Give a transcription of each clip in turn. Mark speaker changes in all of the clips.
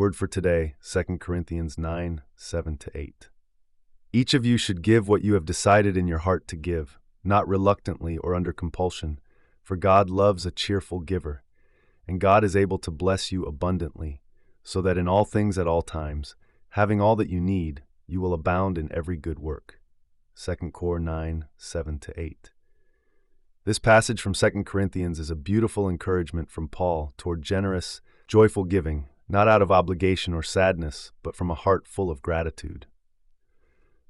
Speaker 1: Word for today, 2 Corinthians 9, 7-8. Each of you should give what you have decided in your heart to give, not reluctantly or under compulsion, for God loves a cheerful giver, and God is able to bless you abundantly, so that in all things at all times, having all that you need, you will abound in every good work. 2 Cor 9, 7-8. This passage from 2 Corinthians is a beautiful encouragement from Paul toward generous, joyful giving, not out of obligation or sadness, but from a heart full of gratitude.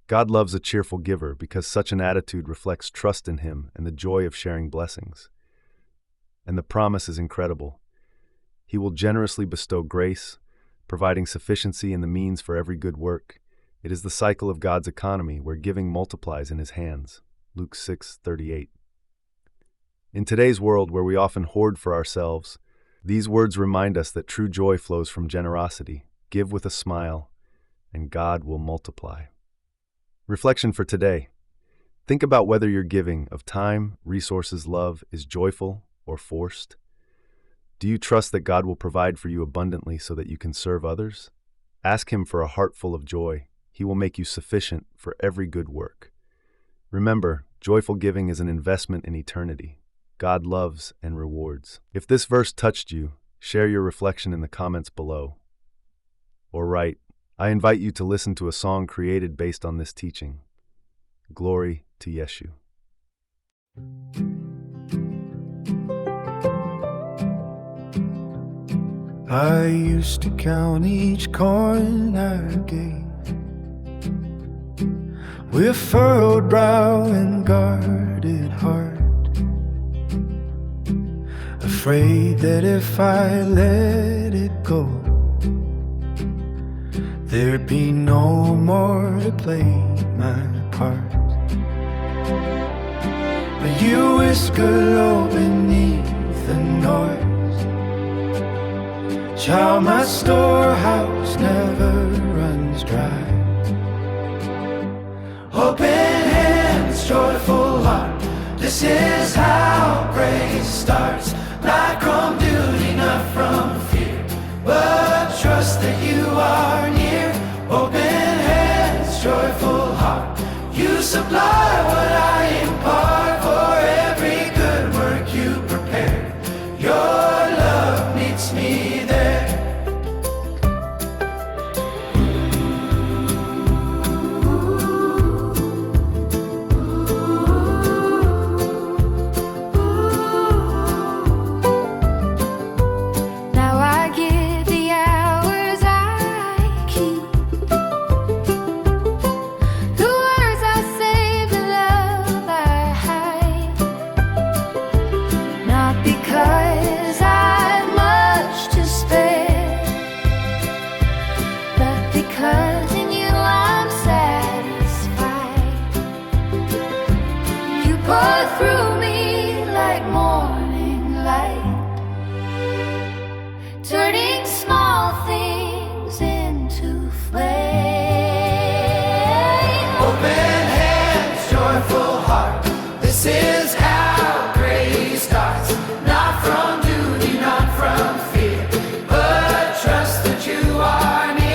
Speaker 1: God loves a cheerful giver because such an attitude reflects trust in Him and the joy of sharing blessings. And the promise is incredible. He will generously bestow grace, providing sufficiency and the means for every good work. It is the cycle of God's economy where giving multiplies in His hands. Luke 6:38. In today's world where we often hoard for ourselves, these words remind us that true joy flows from generosity. Give with a smile, and God will multiply. Reflection for today. Think about whether your giving of time, resources, love is joyful or forced. Do you trust that God will provide for you abundantly so that you can serve others? Ask Him for a heart full of joy. He will make you sufficient for every good work. Remember, joyful giving is an investment in eternity. God loves and rewards. If this verse touched you, share your reflection in the comments below. Or write, I invite you to listen to a song created based on this teaching. Glory to Yeshu.
Speaker 2: I used to count each coin I gave with furrowed brow and guarded heart, afraid that if I let it go, there'd be no more to play my part. But you whisper low beneath the noise, child, my storehouse never runs dry. Open hands, joyful heart, this is how grace starts. Not from duty, not from fear, but trust that you are near. Open hands, joyful heart, you supply what I impart. For every good work you prepare, your love meets me there.
Speaker 3: Because in you I'm satisfied. You pour through me like morning light, turning small things into flame.
Speaker 2: Open hands, joyful heart, this is how grace starts. Not from duty, not from fear, but trust that you are near.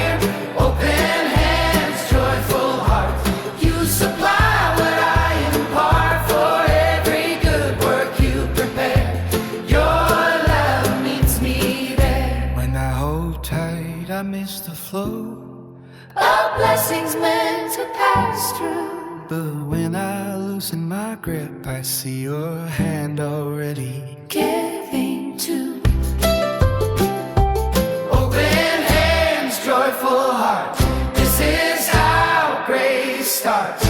Speaker 2: I miss the flow
Speaker 3: of blessings meant to pass through.
Speaker 2: But when I loosen my grip, I see your hand already
Speaker 3: giving to.
Speaker 2: Open hands, joyful heart, this is how grace starts.